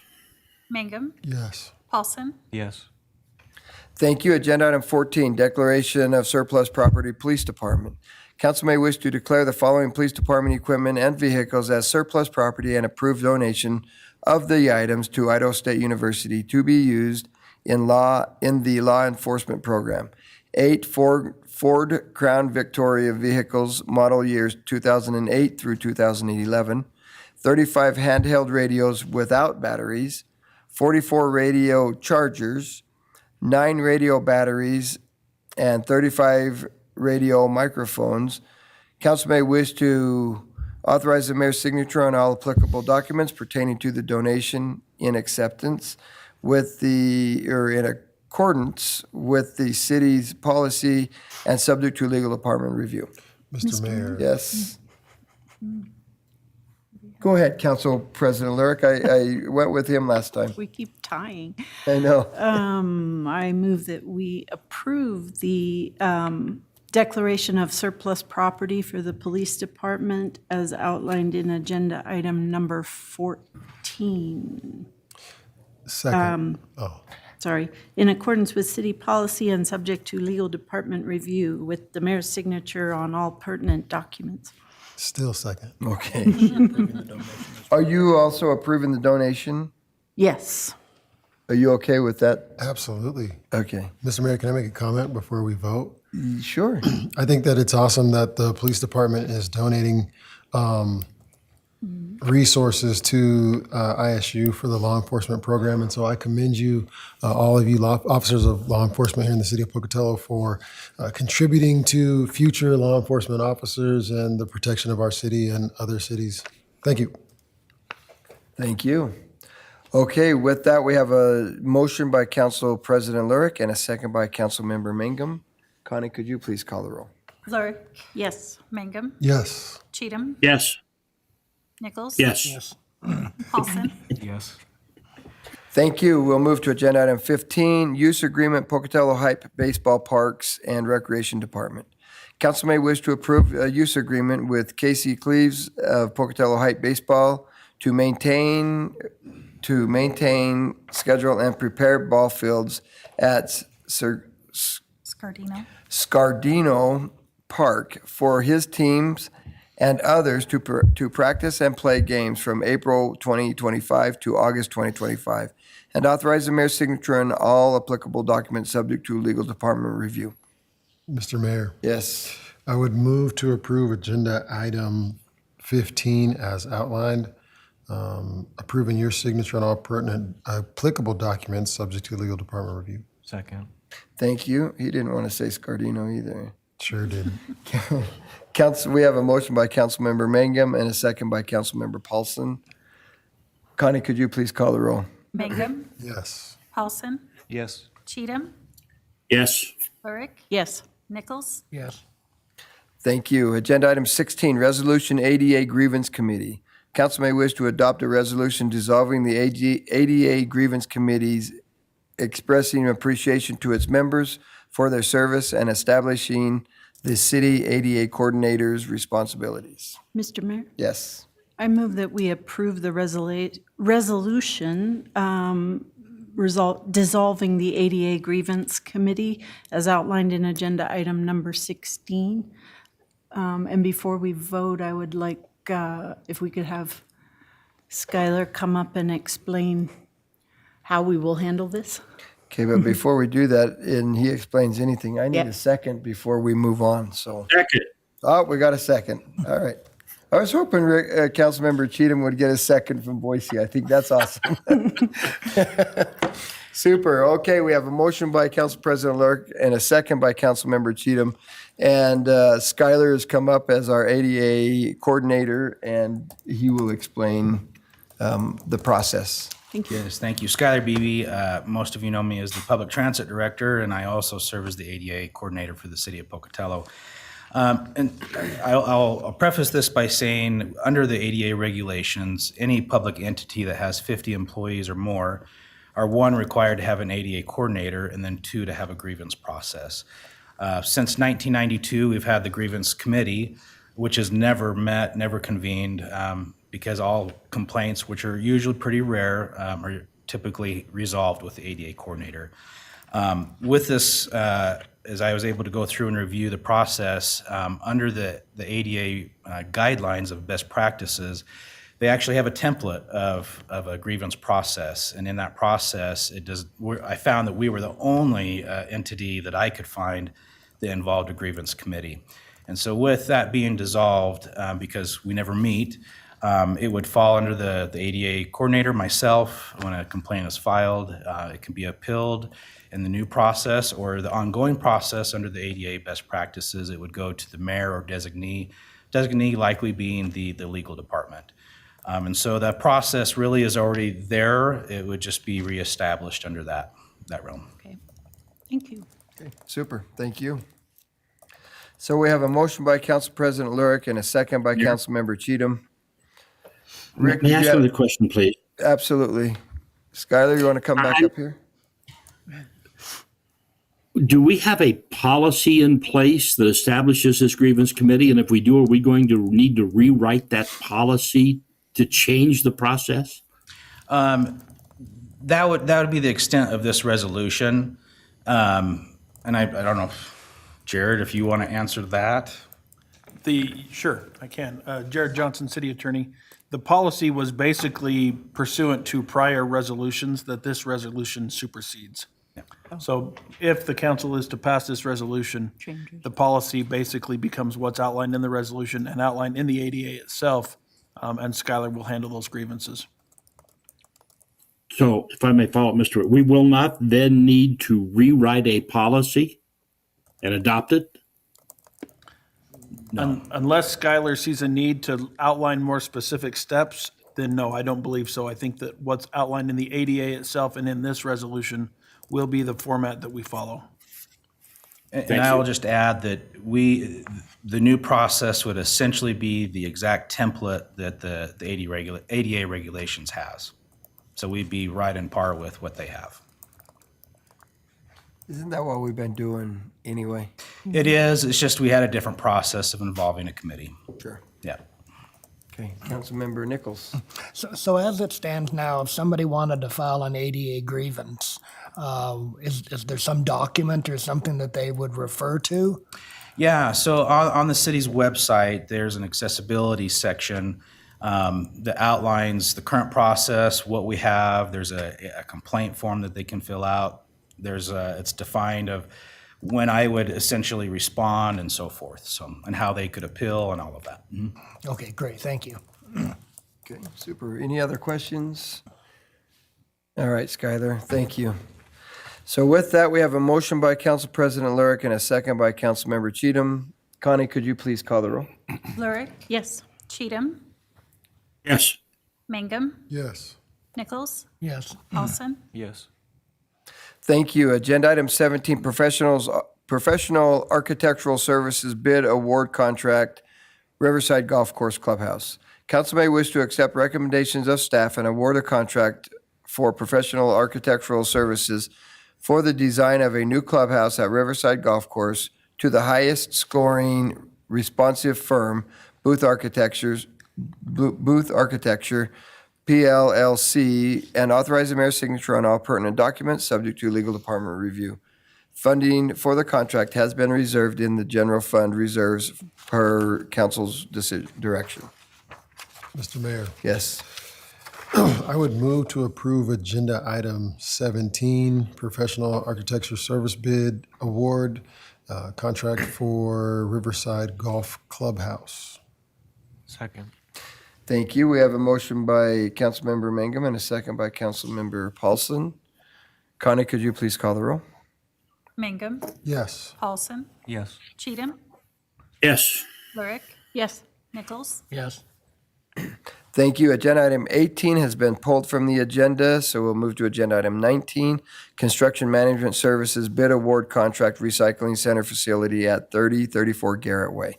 Mangum, Yes. Paulson, Yes. Thank you. Agenda item 14, declaration of surplus property, Police Department. Council may wish to declare the following police department equipment and vehicles as surplus property and approve donation of the items to Idaho State University to be used in the law enforcement program. 8 Ford Crown Victoria vehicles, model years 2008 through 2011. 35 handheld radios without batteries. 44 radio chargers. 9 radio batteries, and 35 radio microphones. Council may wish to authorize the mayor's signature on all applicable documents pertaining to the donation in acceptance in accordance with the city's policy and subject to legal department review. Mr. Mayor. Yes. Go ahead, Council President Lurick. I went with him last time. We keep tying. I know. I move that we approve the declaration of surplus property for the police department as outlined in agenda item number 14. Second. Sorry, in accordance with city policy and subject to legal department review with the mayor's signature on all pertinent documents. Still second. Okay. Are you also approving the donation? Yes. Are you okay with that? Absolutely. Okay. Mr. Mayor, can I make a comment before we vote? Sure. I think that it's awesome that the police department is donating resources to ISU for the law enforcement program. And so I commend you, all of you officers of law enforcement here in the city of Pocatello, for contributing to future law enforcement officers and the protection of our city and other cities. Thank you. Thank you. Okay, with that, we have a motion by Council President Lurick and a second by Council Member Mangum. Connie, could you please call the roll? Lurick. Yes. Mangum. Yes. Cheatham. Yes. Nichols. Yes. Paulson. Yes. Thank you. We'll move to agenda item 15, use agreement Pocatello Heights Baseball Parks and Recreation Department. Council may wish to approve a use agreement with Casey Cleaves of Pocatello Heights Baseball to maintain, schedule, and prepare ball fields at Scardino. Scardino Park for his teams and others to practice and play games from April 2025 to August 2025, and authorize the mayor's signature on all applicable documents subject to legal department review. Mr. Mayor, Yes. I would move to approve agenda item 15 as outlined, approving your signature on all pertinent applicable documents subject to legal department review. Second. Thank you. He didn't want to say Scardino either. Sure did. Council, we have a motion by Councilmember Mangum and a second by Councilmember Paulson. Connie, could you please call the roll? Mangum. Yes. Paulson. Yes. Cheatham. Yes. Lurick. Yes. Nichols. Yes. Thank you. Agenda item 16, Resolution ADA Grievance Committee. Council may wish to adopt a resolution dissolving the ADA Grievance Committees, expressing appreciation to its members for their service and establishing the city ADA coordinator's responsibilities. Mr. Mayor, Yes. I move that we approve the resolution dissolving the ADA Grievance Committee as outlined in agenda item number 16. And before we vote, I would like, if we could have Skylar come up and explain how we will handle this. Okay, but before we do that, and he explains anything, I need Yeah. a second before we move on, so. Second. Oh, we got a second. All right. I was hoping Councilmember Cheatham would get a second from Boise. I think that's awesome. Super. Okay, we have a motion by Council President Lurk and a second by Councilmember Cheatham. And Skylar has come up as our ADA coordinator, and he will explain the process. Thank you. Yes, thank you. Skylar Beebe, most of you know me as the Public Transit Director, and I also serve as the ADA Coordinator for the City of Pocatello. And I'll preface this by saying, under the ADA regulations, any public entity that has 50 employees or more are, one, required to have an ADA coordinator, and then two, to have a grievance process. Since 1992, we've had the grievance committee, which has never met, never convened, because all complaints, which are usually pretty rare, are typically resolved with the ADA coordinator. With this, as I was able to go through and review the process, under the ADA guidelines of best practices, they actually have a template of a grievance process. And in that process, I found that we were the only entity that I could find that involved a grievance committee. And so with that being dissolved, because we never meet, it would fall under the ADA coordinator, myself. When a complaint is filed, it can be appealed in the new process, or the ongoing process under the ADA best practices, it would go to the mayor or designee likely being the legal department. And so that process really is already there. It would just be reestablished under that realm. Okay. Thank you. Okay, super. Thank you. So we have a motion by Council President Lurick and a second by Councilmember Cheatham. Rick, May I ask another question, please? Absolutely. Skylar, you want to come back up here? Do we have a policy in place that establishes this grievance committee? And if we do, are we going to need to rewrite that policy to change the process? That would be the extent of this resolution. And I don't know, Jared, if you want to answer that. Sure, I can. Jared Johnson, City Attorney. The policy was basically pursuant to prior resolutions that this resolution supersedes. So if the council is to pass this resolution, the policy basically becomes what's outlined in the resolution and outlined in the ADA itself. and Skylar will handle those grievances. So if I may follow up, Mr. We will not then need to rewrite a policy and adopt it? Unless Skylar sees a need to outline more specific steps, then no, I don't believe so. I think that what's outlined in the ADA itself and in this resolution will be the format that we follow. And I will just add that the new process would essentially be the exact template that the ADA regulations has. So we'd be right in par with what they have. Isn't that what we've been doing anyway? It is, it's just we had a different process of involving a committee. Sure. Yeah. Okay, Councilmember Nichols. So as it stands now, if somebody wanted to file an ADA grievance, is there some document or something that they would refer to? Yeah, so on the city's website, there's an accessibility section that outlines the current process, what we have. There's a complaint form that they can fill out. It's defined of when I would essentially respond and so forth, and how they could appeal and all of that. Okay, great, thank you. Okay, super. Any other questions? All right, Skylar, thank you. So with that, we have a motion by Council President Lurick and a second by Councilmember Cheatham. Connie, could you please call the roll? Lurick, Yes. Cheatham, Yes. Mangum, Yes. Nichols, Yes. Paulson. Yes. Thank you. Agenda item 17, professional architectural services bid award contract, Riverside Golf Course Clubhouse. Council may wish to accept recommendations of staff and award a contract for professional architectural services for the design of a new clubhouse at Riverside Golf Course to the highest scoring responsive firm, Booth Architecture, PLLC, and authorize the mayor's signature on all pertinent documents, subject to legal department review. Funding for the contract has been reserved in the general fund reserves per council's direction. Mr. Mayor, Yes. I would move to approve agenda item 17, professional architecture service bid award, contract for Riverside Golf Clubhouse. Second. Thank you. We have a motion by Councilmember Mangum and a second by Councilmember Paulson. Connie, could you please call the roll? Mangum, Yes. Paulson, Yes. Cheatham, Yes. Lurick, Yes. Nichols, Yes. Thank you. Agenda item 18 has been pulled from the agenda, so we'll move to agenda item 19, construction management services bid award contract recycling center facility at 3034 Garrett Way.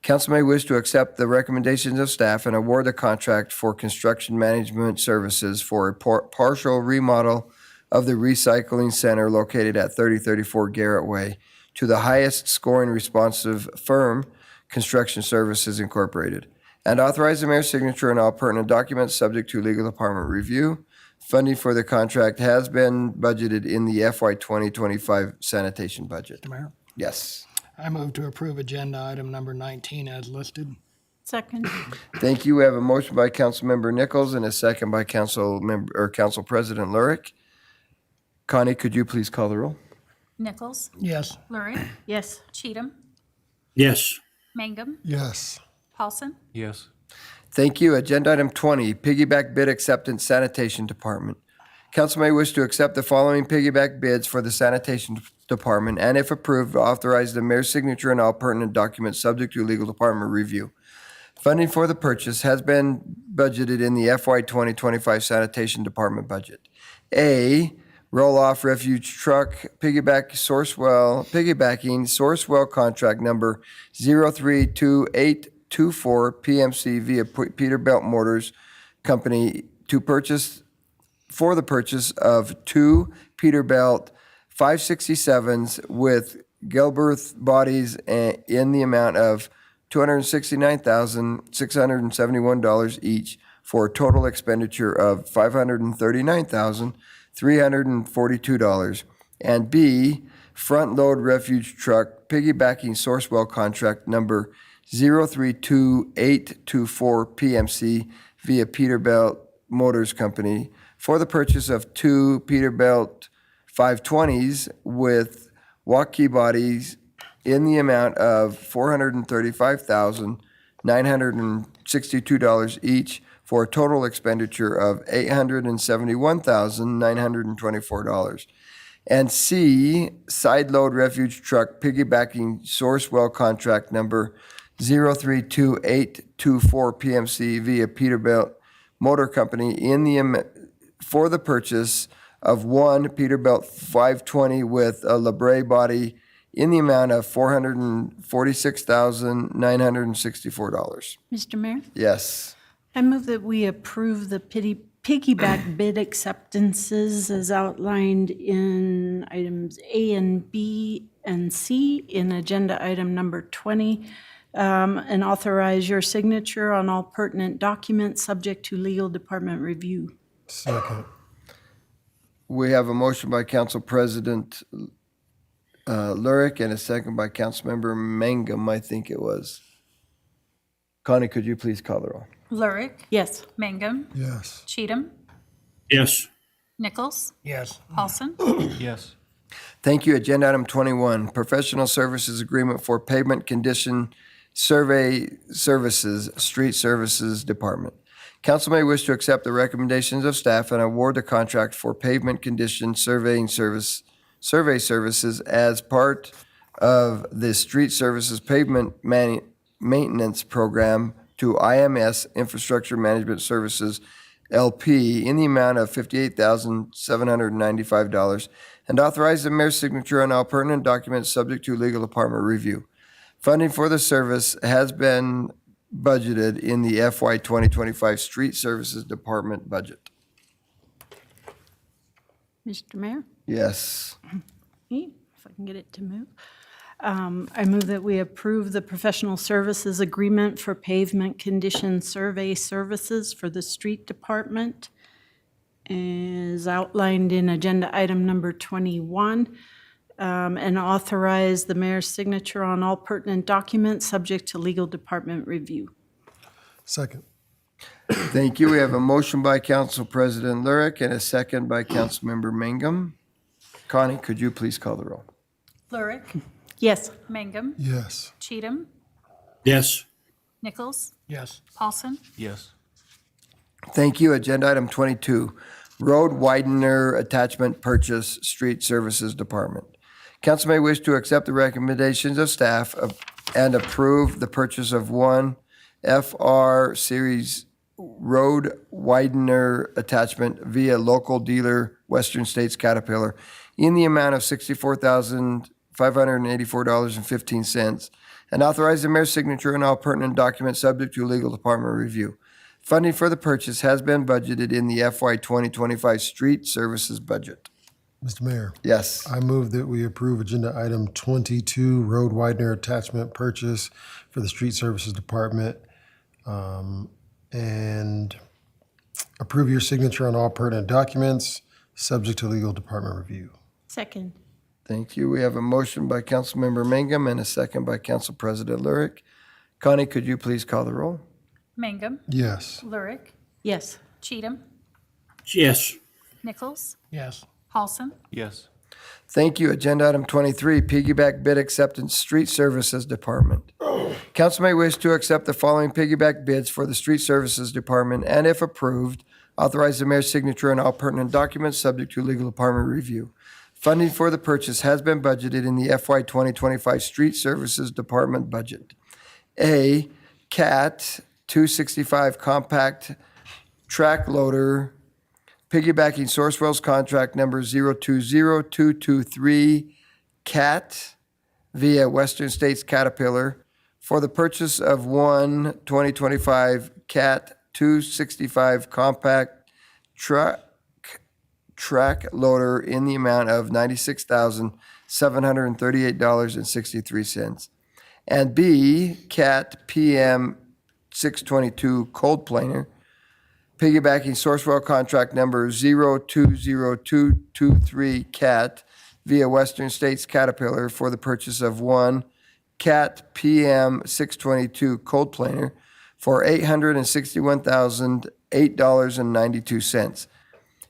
Council may wish to accept the recommendations of staff and award the contract for construction management services for a partial remodel of the recycling center located at 3034 Garrett Way to the highest scoring responsive firm, Construction Services Incorporated, and authorize the mayor's signature on all pertinent documents subject to legal department review. Funding for the contract has been budgeted in the FY 2025 sanitation budget. Mr. Mayor, Yes. I move to approve agenda item number 19 as listed. Second. Thank you. We have a motion by Councilmember Nichols and a second by Council President Lurick. Connie, could you please call the roll? Nichols, Yes. Lurick, Yes. Cheatham, Yes. Mangum, Yes. Paulson. Yes. Thank you. Agenda item 20, piggyback bid acceptance sanitation department. Council may wish to accept the following piggyback bids for the sanitation department, and if approved, authorize the mayor's signature on all pertinent documents subject to legal department review. Funding for the purchase has been budgeted in the FY 2025 sanitation department budget. A, roll-off refuge truck piggybacking source well contract number 032824 PMC via Peterbilt Motors Company for the purchase of two Peterbilt 567s with Gilbert bodies in the amount of $269,671 each for a total expenditure of $539,342. And B, front-load refuge truck piggybacking Sourcewell contract number 032824 PMC via Peterbilt Motors Company for the purchase of two Peterbilt 520s with walkie bodies in the amount of $435,960 $62 each, for a total expenditure of $871,924. And C, side load refuge truck piggybacking source well contract number 032824 PMC via Peterbilt Motor Company for the purchase of one Peterbilt 520 with a LeBray body in the amount of $446,964. Mr. Mayor, Yes. I move that we approve the piggyback bid acceptances as outlined in items A and B and C in agenda item number 20, and authorize your signature on all pertinent documents subject to legal department review. Second. We have a motion by Council President Lurick and a second by Councilmember Mangum, I think it was. Connie, could you please call the roll? Lurick, Yes. Mangum, Yes. Cheatham, Yes. Nichols, Yes. Paulson. Yes. Thank you. Agenda item 21, professional services agreement for pavement condition survey services, street services department. Council may wish to accept the recommendations of staff and award the contract for pavement condition survey services as part of the street services pavement maintenance program to IMS Infrastructure Management Services LP in the amount of $58,795, and authorize the mayor's signature on all pertinent documents subject to legal department review. Funding for the service has been budgeted in the FY 2025 Street Services Department budget. Mr. Mayor? Yes. If I can get it to move. I move that we approve the professional services agreement for pavement condition survey services for the street department as outlined in agenda item number 21, and authorize the mayor's signature on all pertinent documents subject to legal department review. Second. Thank you. We have a motion by Council President Lurick and a second by Councilmember Mangum. Connie, could you please call the roll? Lurick, Yes. Mangum, Yes. Cheatham, Yes. Nichols, Yes. Paulson. Yes. Thank you. Agenda item 22, road widener attachment purchase, street services department. Council may wish to accept the recommendations of staff and approve the purchase of one FR Series road widener attachment via local dealer Western States Caterpillar in the amount of $64,584.15, and authorize the mayor's signature on all pertinent documents subject to legal department review. Funding for the purchase has been budgeted in the FY 2025 street services budget. Mr. Mayor, Yes. I move that we approve agenda item 22, road widener attachment purchase for the Street Services Department, and approve your signature on all pertinent documents, subject to legal department review. Second. Thank you. We have a motion by Councilmember Mangum and a second by Council President Lurick. Connie, could you please call the roll? Mangum, Yes. Lurick, Yes. Cheatham, Yes. Nichols, Yes. Paulson. Yes. Thank you. Agenda item 23, piggyback bid acceptance, street services department. Council may wish to accept the following piggyback bids for the street services department, and if approved, authorize the mayor's signature on all pertinent documents subject to legal department review. Funding for the purchase has been budgeted in the FY 2025 street services department budget. A, CAT 265 compact track loader piggybacking Sourcewell's contract number 020223 CAT via Western States Caterpillar for the purchase of one 2025 CAT 265 compact track loader in the amount of $96,738.63. And B, CAT PM 622 cold planer piggybacking Sourcewell contract number 020223 CAT via Western States Caterpillar for the purchase of one CAT PM 622 cold planer for $861,008.92,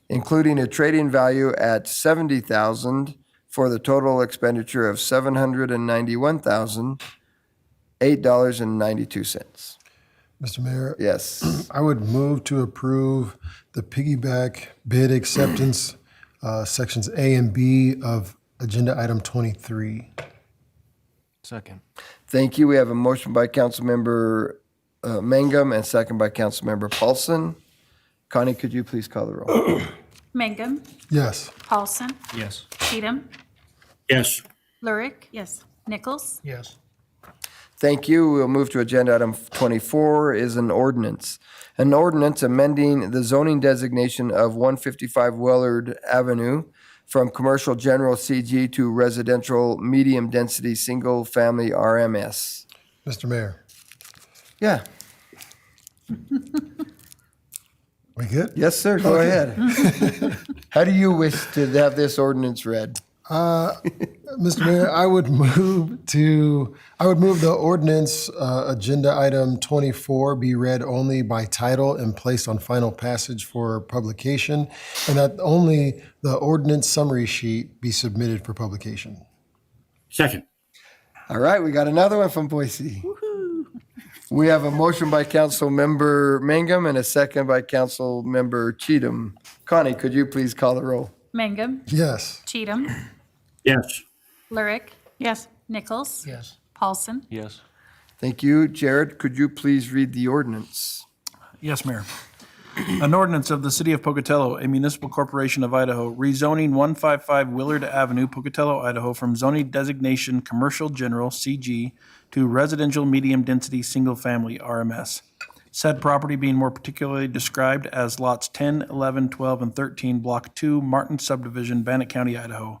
including a trade-in value at $70,000 for the total expenditure of $791,008.92. Mr. Mayor, Yes. I would move to approve the piggyback bid acceptance, sections A and B of agenda item 23. Second. Thank you. We have a motion by Councilmember Mangum and second by Councilmember Paulson. Connie, could you please call the roll? Mangum, Yes. Paulson, Yes. Cheatham, Yes. Lurick, Yes. Nichols, Yes. Thank you. We'll move to agenda item 24 is an ordinance. An ordinance amending the zoning designation of 155 Willard Avenue from commercial general CG to residential medium density single family RMS. Mr. Mayor, Yeah. we good? Yes, sir. Go ahead. How do you wish to have this ordinance read? Mr. Mayor, I would move the ordinance, agenda item 24 be read only by title and placed on final passage for publication, and that only the ordinance summary sheet be submitted for publication. Second. All right, we got another one from Boise. We have a motion by Council Member Mangum and a second by Council Member Cheatham. Connie, could you please call the roll? Mangum, Yes. Cheatham, Yes. Lurick, Yes. Nichols, Yes. Paulson, Yes. Thank you. Jared, could you please read the ordinance? Yes, Mayor. An ordinance of the City of Pocatello, a municipal corporation of Idaho, rezoning 155 Willard Avenue, Pocatello, Idaho, from zoning designation Commercial General, CG, to residential medium-density single-family RMS. Said property being more particularly described as lots 10, 11, 12, and 13, Block 2, Martin Subdivision, Bannock County, Idaho.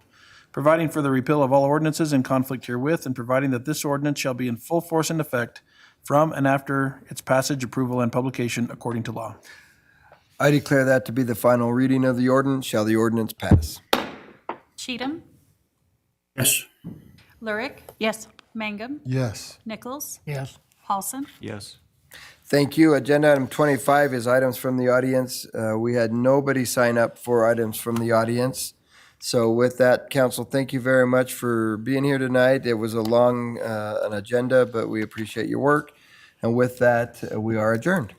Providing for the repeal of all ordinances in conflict herewith, and providing that this ordinance shall be in full force and effect from and after its passage, approval, and publication according to law. I declare that to be the final reading of the ordinance. Shall the ordinance pass? Cheatham, Yes. Lurick, Yes. Mangum, Yes. Nichols, Yes. Paulson, Yes. Thank you. Agenda item 25 is items from the audience. We had nobody sign up for items from the audience. So with that, council, thank you very much for being here tonight. It was a long an agenda, but we appreciate your work. And with that, we are adjourned.